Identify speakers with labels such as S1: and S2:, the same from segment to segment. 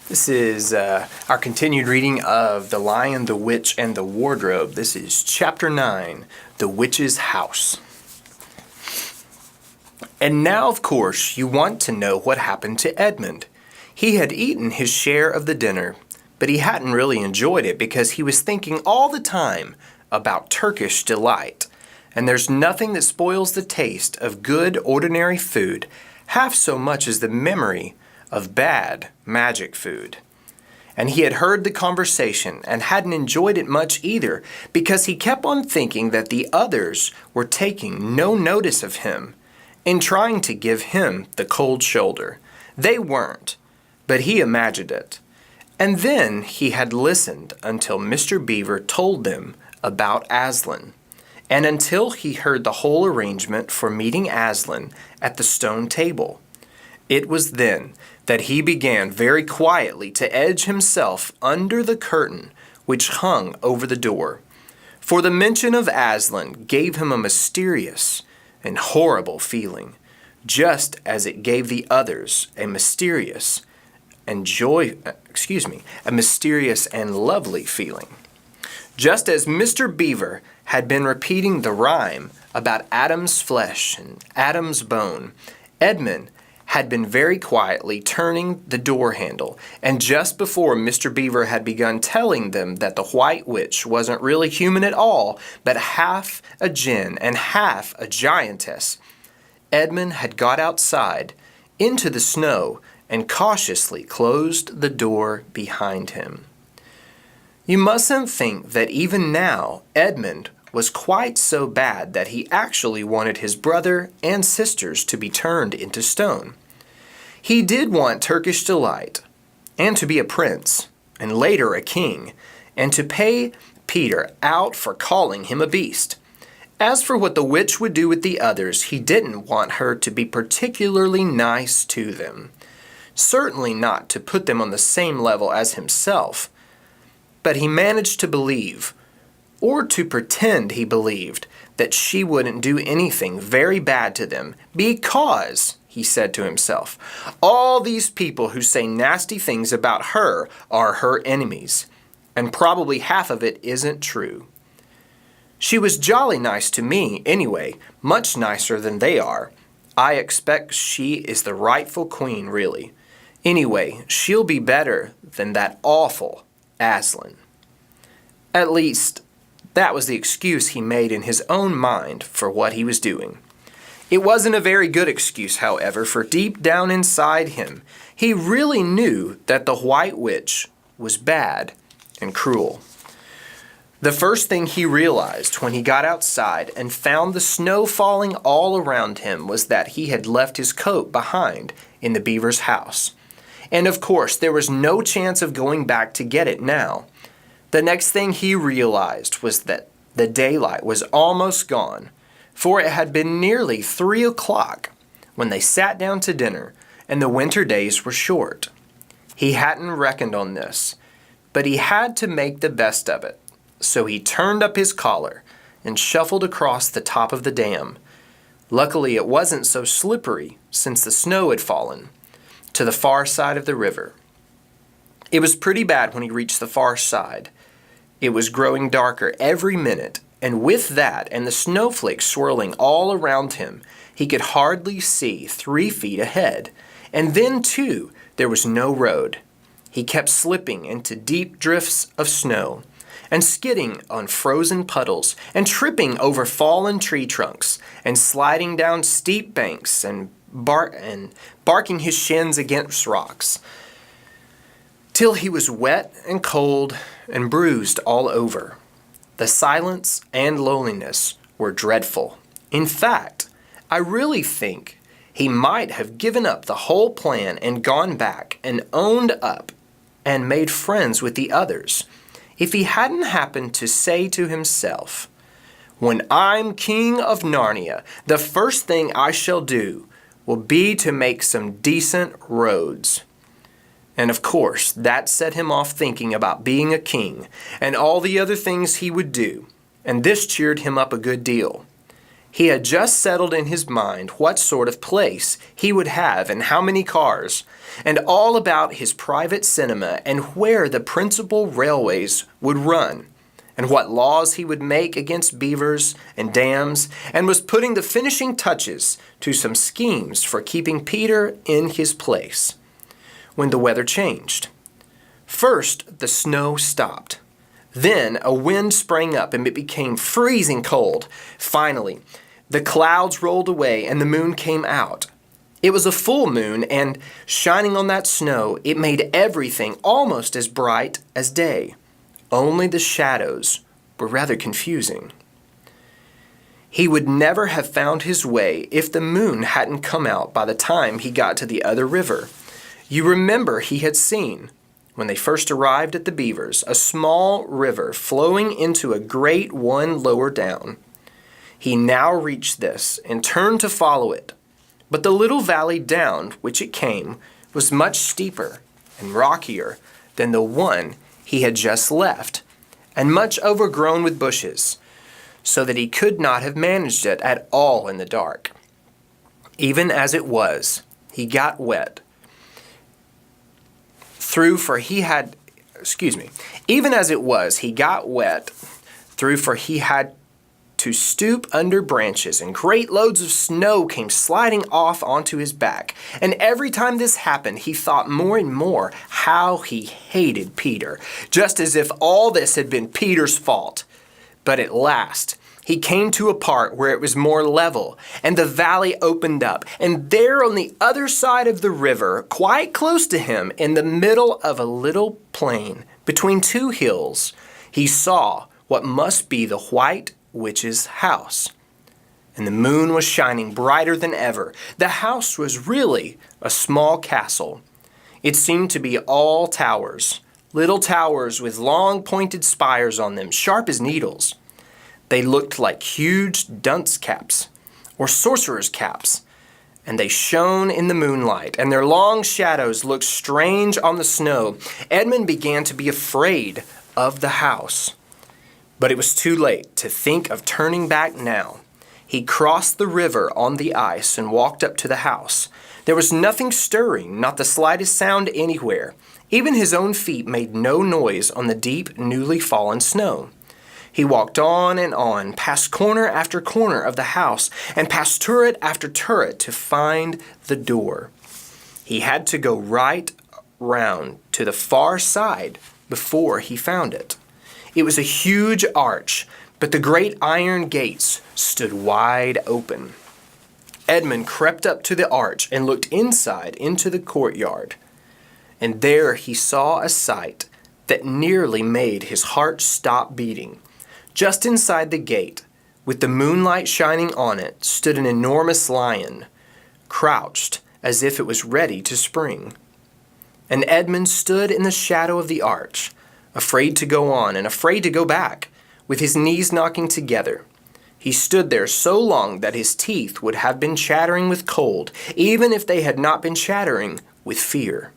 S1: This is our continued reading of The Lion, the Witch, and the Wardrobe. This is Chapter 9, The Witch's House. And now, of course, you want to know what happened to Edmund. He had eaten his share of the dinner, but he hadn't really enjoyed it because he was thinking all the time about Turkish delight. And there's nothing that spoils the taste of good, ordinary food half so much as the memory of bad magic food. And he had heard the conversation and hadn't enjoyed it much either because he kept on thinking that the others were taking no notice of him and trying to give him the cold shoulder. They weren't, but he imagined it. And then he had listened until Mr. Beaver told them about Aslan, and until he heard the whole arrangement for meeting Aslan at the stone table. It was then that he began very quietly to edge himself under the curtain which hung over the door. For the mention of Aslan gave him a mysterious and horrible feeling, just as it gave the others a mysterious and lovely feeling. Just as Mr. Beaver had been repeating the rhyme about Adam's flesh and Adam's bone, Edmund had been very quietly turning the door handle, and just before Mr. Beaver had begun telling them that the White Witch wasn't really human at all, but half a djinn and half a giantess, Edmund had got outside into the snow and cautiously closed the door behind him. You mustn't think that even now Edmund was quite so bad that he actually wanted his brother and sisters to be turned into stone. He did want Turkish delight, and to be a prince, and later a king, and to pay Peter out for calling him a beast. As for what the witch would do with the others, he didn't want her to be particularly nice to them. Certainly not to put them on the same level as himself. But he managed to believe, or to pretend he believed, that she wouldn't do anything very bad to them because, he said to himself, all these people who say nasty things about her are her enemies, and probably half of it isn't true. She was jolly nice to me anyway, much nicer than they are. I expect she is the rightful queen, really. Anyway, she'll be better than that awful Aslan. At least, that was the excuse he made in his own mind for what he was doing. It wasn't a very good excuse, however, for deep down inside him, he really knew that the White Witch was bad and cruel. The first thing he realized when he got outside and found the snow falling all around him was that he had left his coat behind in the beaver's house. And of course, there was no chance of going back to get it now. The next thing he realized was that the daylight was almost gone, for it had been nearly 3 o'clock when they sat down to dinner, and the winter days were short. He hadn't reckoned on this, but he had to make the best of it, so he turned up his collar and shuffled across the top of the dam. Luckily, it wasn't so slippery since the snow had fallen, to the far side of the river. It was pretty bad when he reached the far side. It was growing darker every minute, and with that and the snowflakes swirling all around him, he could hardly see 3 feet ahead. And then, too, there was no road. He kept slipping into deep drifts of snow, and skidding on frozen puddles, and tripping over fallen tree trunks, and sliding down steep banks, and barking his shins against rocks, till he was wet and cold and bruised all over. The silence and loneliness were dreadful. In fact, I really think he might have given up the whole plan and gone back and owned up and made friends with the others, if he hadn't happened to say to himself, "When I'm king of Narnia, the first thing I shall do will be to make some decent roads." And of course, that set him off thinking about being a king and all the other things he would do, and this cheered him up a good deal. He had just settled in his mind what sort of place he would have and how many cars, and all about his private cinema and where the principal railways would run, and what laws he would make against beavers and dams, and was putting the finishing touches to some schemes for keeping Peter in his place, when the weather changed. First, the snow stopped. Then a wind sprang up and it became freezing cold. Finally, the clouds rolled away and the moon came out. It was a full moon, and shining on that snow, it made everything almost as bright as day. Only the shadows were rather confusing. He would never have found his way if the moon hadn't come out by the time he got to the other river. You remember he had seen, when they first arrived at the Beavers, a small river flowing into a great one lower down. He now reached this and turned to follow it. But the little valley down which it came was much steeper and rockier than the one he had just left, and much overgrown with bushes, so that he could not have managed it at all in the dark. Even as it was, he got wet Even as it was, he got wet through, for he had to stoop under branches, and great loads of snow came sliding off onto his back. And every time this happened, he thought more and more how he hated Peter, just as if all this had been Peter's fault. But at last, he came to a part where it was more level, and the valley opened up, and there on the other side of the river, quite close to him, in the middle of a little plain between two hills, he saw what must be the White Witch's house. And the moon was shining brighter than ever. The house was really a small castle. It seemed to be all towers, little towers with long pointed spires on them, sharp as needles. They looked like huge dunce caps or sorcerer's caps, and they shone in the moonlight, and their long shadows looked strange on the snow. Edmund began to be afraid of the house. But it was too late to think of turning back now. He crossed the river on the ice and walked up to the house. There was nothing stirring, not the slightest sound anywhere. Even his own feet made no noise on the deep, newly fallen snow. He walked on, past corner after corner of the house, and past turret after turret to find the door. He had to go right round to the far side before he found it. It was a huge arch, but the great iron gates stood wide open. Edmund crept up to the arch and looked inside into the courtyard. And there he saw a sight that nearly made his heart stop beating. Just inside the gate, with the moonlight shining on it, stood an enormous lion, crouched as if it was ready to spring. And Edmund stood in the shadow of the arch, afraid to go on and afraid to go back, with his knees knocking together. He stood there so long that his teeth would have been chattering with cold, even if they had not been chattering with fear.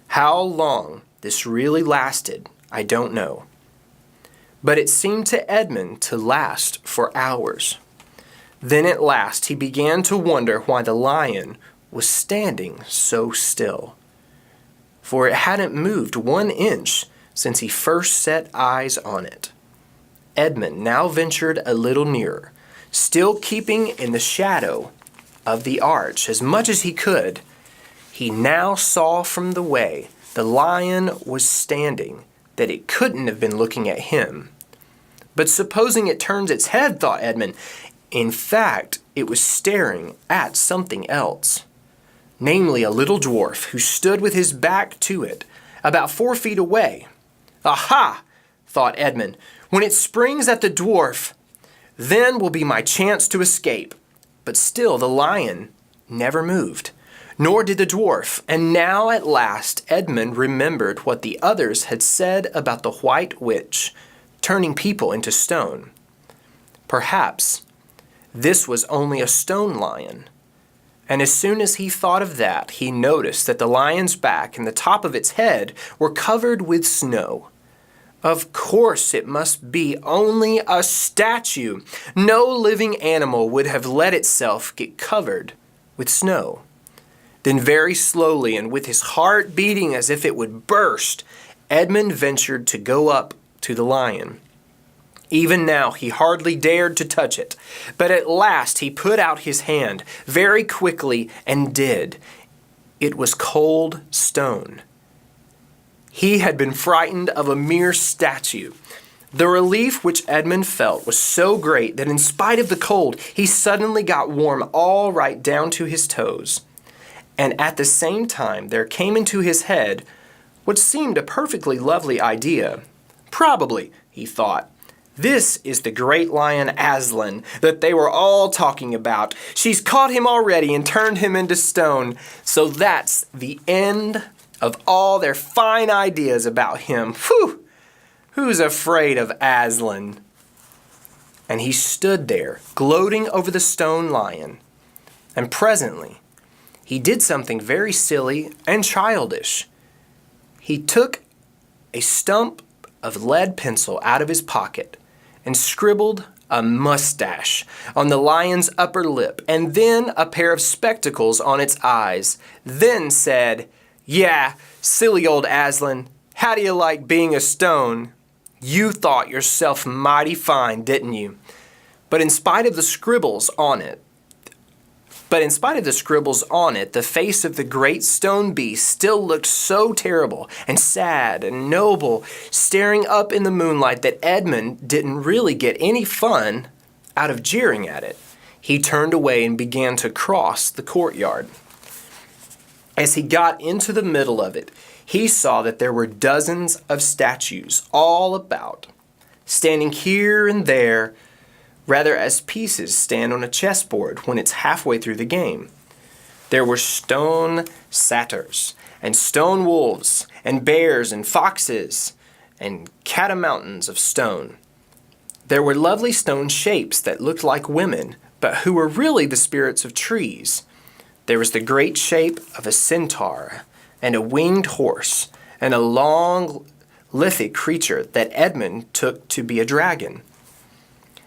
S1: How long this really lasted, I don't know. But it seemed to Edmund to last for hours. Then at last he began to wonder why the lion was standing so still. For it hadn't moved 1 inch since he first set eyes on it. Edmund now ventured a little nearer, still keeping in the shadow of the arch as much as he could. He now saw from the way the lion was standing that it couldn't have been looking at him. But supposing it turns its head, thought Edmund, in fact, it was staring at something else, namely a little dwarf who stood with his back to it, about 4 feet away. Aha, thought Edmund, when it springs at the dwarf, then will be my chance to escape. But still the lion never moved, nor did the dwarf. And now at last Edmund remembered what the others had said about the White Witch, turning people into stone. Perhaps this was only a stone lion. And as soon as he thought of that, he noticed that the lion's back and the top of its head were covered with snow. Of course it must be only a statue. No living animal would have let itself get covered with snow. Then very slowly and with his heart beating as if it would burst, Edmund ventured to go up to the lion. Even now he hardly dared to touch it, but at last he put out his hand very quickly and did. It was cold stone. He had been frightened of a mere statue. The relief which Edmund felt was so great that in spite of the cold, he suddenly got warm all right down to his toes. And at the same time there came into his head what seemed a perfectly lovely idea. Probably, he thought, this is the great lion Aslan that they were all talking about. She's caught him already and turned him into stone. So that's the end of all their fine ideas about him. Whew! Who's afraid of Aslan? And he stood there, gloating over the stone lion. And presently, he did something very silly and childish. He took a stump of lead pencil out of his pocket and scribbled a mustache on the lion's upper lip, and then a pair of spectacles on its eyes, then said, "Yeah, silly old Aslan, how do you like being a stone? You thought yourself mighty fine, didn't you?" But in spite of the scribbles on it, the face of the great stone beast still looked so terrible and sad and noble, staring up in the moonlight, that Edmund didn't really get any fun out of jeering at it. He turned away and began to cross the courtyard. As he got into the middle of it, he saw that there were dozens of statues all about, standing here and there, rather as pieces stand on a chessboard when it's halfway through the game. There were stone satyrs, and stone wolves, and bears, and foxes, and catamountains of stone. There were lovely stone shapes that looked like women, but who were really the spirits of trees. There was the great shape of a centaur, and a winged horse, and a long, lithe creature that Edmund took to be a dragon.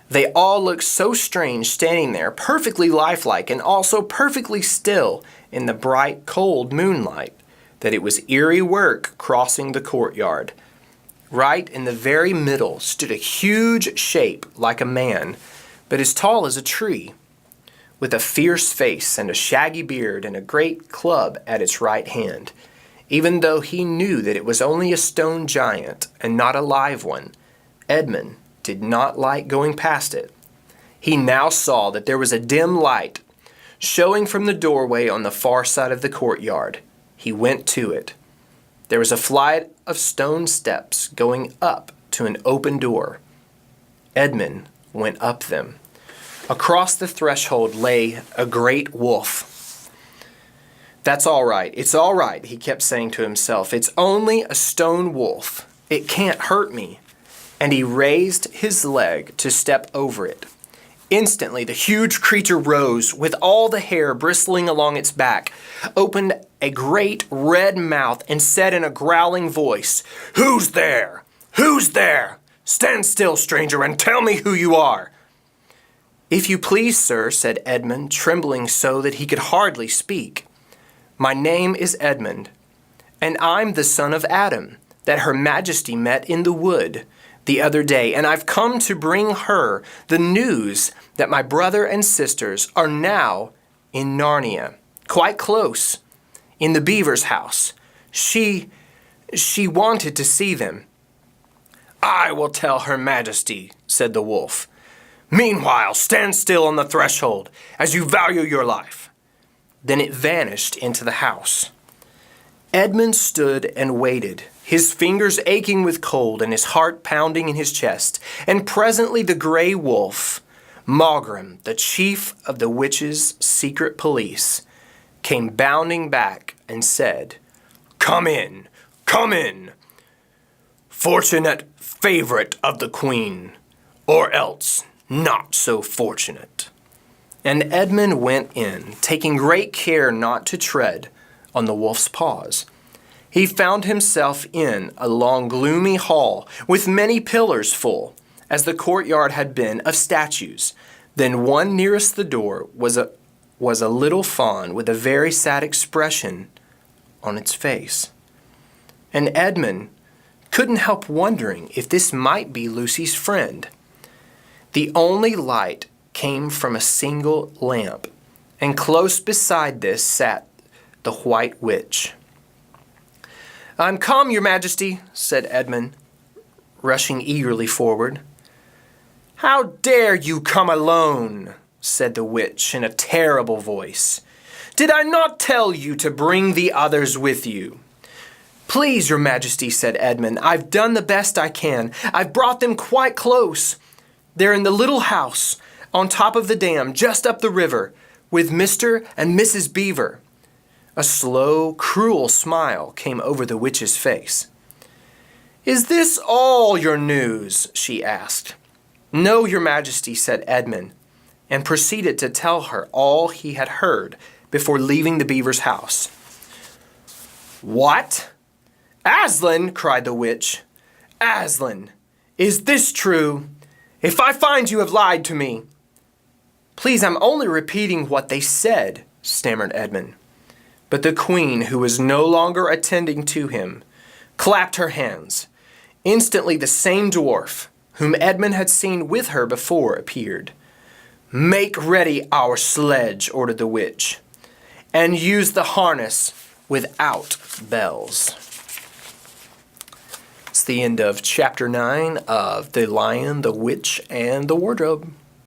S1: They all looked so strange standing there, perfectly lifelike and also perfectly still in the bright, cold moonlight, that it was eerie work crossing the courtyard. Right in the very middle stood a huge shape like a man, but as tall as a tree, with a fierce face and a shaggy beard and a great club at its right hand. Even though he knew that it was only a stone giant and not a live one, Edmund did not like going past it. He now saw that there was a dim light showing from the doorway on the far side of the courtyard. He went to it. There was a flight of stone steps going up to an open door. Edmund went up them. Across the threshold lay a great wolf. "That's all right, it's all right," he kept saying to himself. "It's only a stone wolf. It can't hurt me." And he raised his leg to step over it. Instantly, the huge creature rose, with all the hair bristling along its back, opened a great red mouth, and said in a growling voice, "Who's there? Who's there? Stand still, stranger, and tell me who you are." "If you please, sir," said Edmund, trembling so that he could hardly speak. "My name is Edmund, and I'm the son of Adam, that Her Majesty met in the wood the other day, and I've come to bring her the news that my brother and sisters are now in Narnia, quite close, in the beaver's house. She wanted to see them." "I will tell Her Majesty," said the wolf. "Meanwhile, stand still on the threshold, as you value your life." Then it vanished into the house. Edmund stood and waited, his fingers aching with cold and his heart pounding in his chest. And presently the gray wolf, Maugrim, the chief of the witches' secret police, came bounding back and said, "Come in, come in, fortunate favorite of the queen, or else not so fortunate." And Edmund went in, taking great care not to tread on the wolf's paws. he found himself in a long gloomy hall with many pillars full, as the courtyard had been of statues. Then one nearest the door was a little fawn with a very sad expression on its face. And Edmund couldn't help wondering if this might be Lucy's friend. The only light came from a single lamp, and close beside this sat the White Witch. "I'm come, your majesty," said Edmund, rushing eagerly forward. "How dare you come alone?" said the witch in a terrible voice. "Did I not tell you to bring the others with you?" "Please, your majesty," said Edmund, "I've done the best I can. I've brought them quite close. They're in the little house on top of the dam just up the river with Mr. and Mrs. Beaver." A slow, cruel smile came over the witch's face. "Is this all your news?" she asked. "No, your majesty," said Edmund, and proceeded to tell her all he had heard before leaving the beaver's house. "What? Aslan!" cried the witch. "Aslan, is this true? If I find you have lied to me—" "Please, I'm only repeating what they said," stammered Edmund. But the queen, who was no longer attending to him, clapped her hands. Instantly the same dwarf, whom Edmund had seen with her before, appeared. "Make ready our sledge," ordered the witch, "and use the harness without bells." It's the end of chapter 9 of The Lion, the Witch, and the Wardrobe.